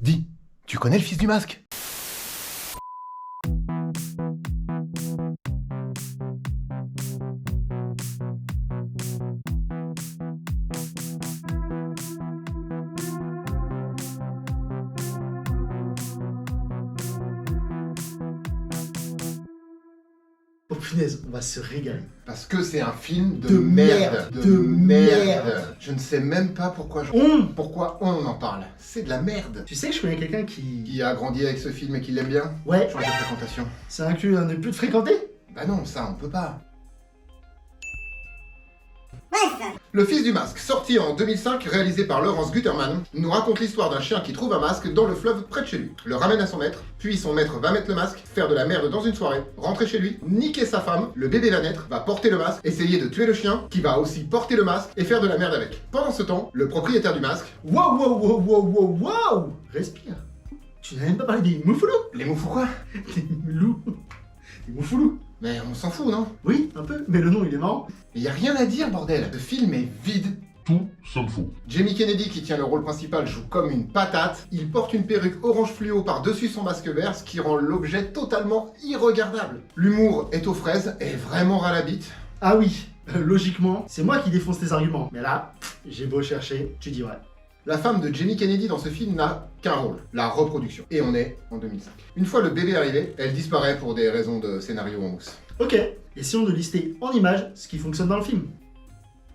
Dis, tu connais le fils du masque? Oh punaise, on va se régaler. Parce que c'est un film de De merde. merde. De merde. Je ne sais même pas pourquoi pourquoi on en parle. C'est de la merde. Tu sais que je connais quelqu'un qui... Qui a grandi avec ce film et qui l'aime bien? Ouais, Change de fréquentation. ça inclut un ne plus de fréquenter? Bah non, ça on peut pas. Le fils du masque, sorti en 2005, réalisé par Laurence Guterman, nous raconte l'histoire d'un chien qui trouve un masque dans le fleuve près de chez lui, le ramène à son maître, puis son maître va mettre le masque, faire de la merde dans une soirée, rentrer chez lui, niquer sa femme, le bébé va naître, va porter le masque, essayer de tuer le chien, qui va aussi porter le masque et faire de la merde avec. Pendant ce temps, le propriétaire du masque... Wow. Respire. Tu n'as même pas parlé des moufoulous? Les moufous quoi? Des loups. Des moufoulous. Mais on s'en fout, non? Oui, un peu, mais le nom il est marrant. Mais y a rien à dire, bordel. Le film est vide. Tout sauf faux. Jamie Kennedy, qui tient le rôle principal, joue comme une patate. Il porte une perruque orange fluo par-dessus son masque vert, ce qui rend l'objet totalement irregardable. L'humour est aux fraises et vraiment ras la bite. Ah oui, logiquement, c'est moi qui défonce tes arguments. Mais là, j'ai beau chercher, tu dis ouais. La femme de Jamie Kennedy dans ce film n'a qu'un rôle, la reproduction. Et on est en 2005. Une fois le bébé arrivé, elle disparaît pour des raisons de scénario en mousse. Ok, essayons de lister en images ce qui fonctionne dans le film.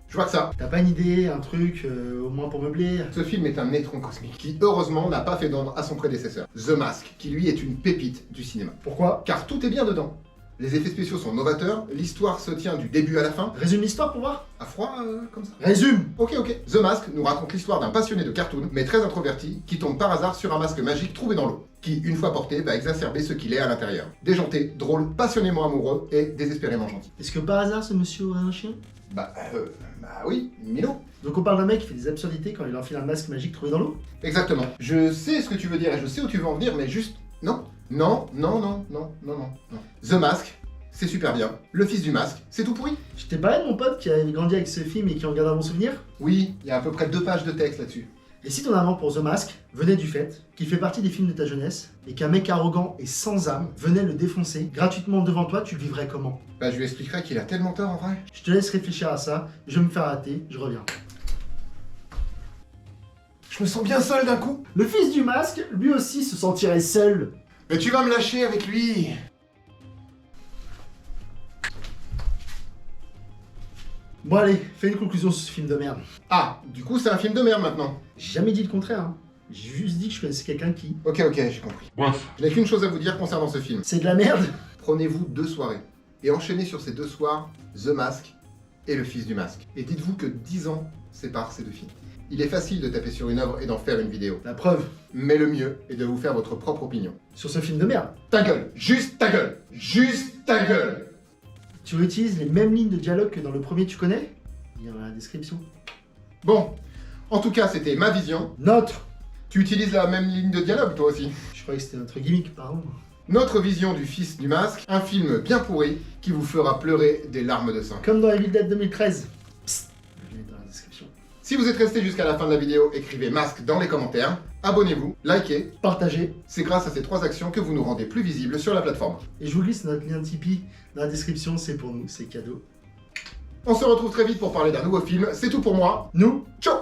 Je vois que ça. T'as pas une idée, un truc, au moins pour meubler? Ce film est un étron cosmique qui, heureusement, n'a pas fait d'ombre à son prédécesseur, The Mask, qui lui est une pépite du cinéma. Pourquoi? Car tout est bien dedans. Les effets spéciaux sont novateurs, l'histoire se tient du début à la fin. Résume l'histoire pour voir. À froid, comme ça. Résume. Ok. The Mask nous raconte l'histoire d'un passionné de cartoon, mais très introverti, qui tombe par hasard sur un masque magique trouvé dans l'eau, qui, une fois porté, va exacerber ce qu'il est à l'intérieur. Déjanté, drôle, passionnément amoureux et désespérément gentil. Est-ce que par hasard ce monsieur aurait un chien? Bah oui, Milo. Donc on parle d'un mec qui fait des absurdités quand il enfile un masque magique trouvé dans l'eau? Exactement. Je sais ce que tu veux dire et je sais où tu veux en venir, mais juste... Non. The Mask, c'est super bien. Le fils du masque, c'est tout pourri. Je t'ai parlé de mon pote qui avait grandi avec ce film et qui en garde un bon souvenir? Oui, il y a à peu près 2 pages de texte là-dessus. Et si ton amour pour The Mask venait du fait qu'il fait partie des films de ta jeunesse et qu'un mec arrogant et sans âme venait le défoncer gratuitement devant toi, tu le vivrais comment? Bah je lui expliquerai qu'il a tellement tort en vrai. Je te laisse réfléchir à ça, je vais me faire rater, je reviens. Je me sens bien seul d'un coup. Le fils du masque, lui aussi se sentirait seul. Mais tu vas me lâcher avec lui. Bon allez, fais une conclusion sur ce film de merde. Ah, du coup c'est un film de merde maintenant. J'ai jamais dit le contraire, hein. J'ai juste dit que je connaissais quelqu'un qui... Ok, j'ai compris. Bref, Je n'ai qu'une chose à vous dire concernant ce film. C'est de la merde. Prenez-vous 2 soirées et enchaînez sur ces 2 soirs The Mask et Le Fils du Masque. Et dites-vous que 10 ans séparent ces 2 films. Il est facile de taper sur une œuvre et d'en faire une vidéo. La preuve, Mais le mieux est de vous faire votre propre opinion. sur ce film de merde, Ta gueule. Juste ta gueule. Juste ta gueule. tu réutilises les mêmes lignes de dialogue que dans le premier tu connais? Il y a dans la description. Bon, en tout cas c'était ma vision. Notre. Tu utilises la même ligne de dialogue toi aussi. Je croyais que c'était notre gimmick, pardon. Notre vision du Fils du Masque, un film bien pourri qui vous fera pleurer des larmes de sang. Comme dans Evil Dead 2013. Psst, je vais mettre dans la description. Si vous êtes resté jusqu'à la fin de la vidéo, écrivez masque dans les commentaires, abonnez-vous, likez. Partagez. C'est grâce à ces 3 actions que vous nous rendez plus visibles sur la plateforme. Et je vous glisse notre lien Tipeee dans la description, c'est pour nous, c'est cadeau. On se retrouve très vite pour parler d'un nouveau film, c'est tout pour moi. Nous, Ciao.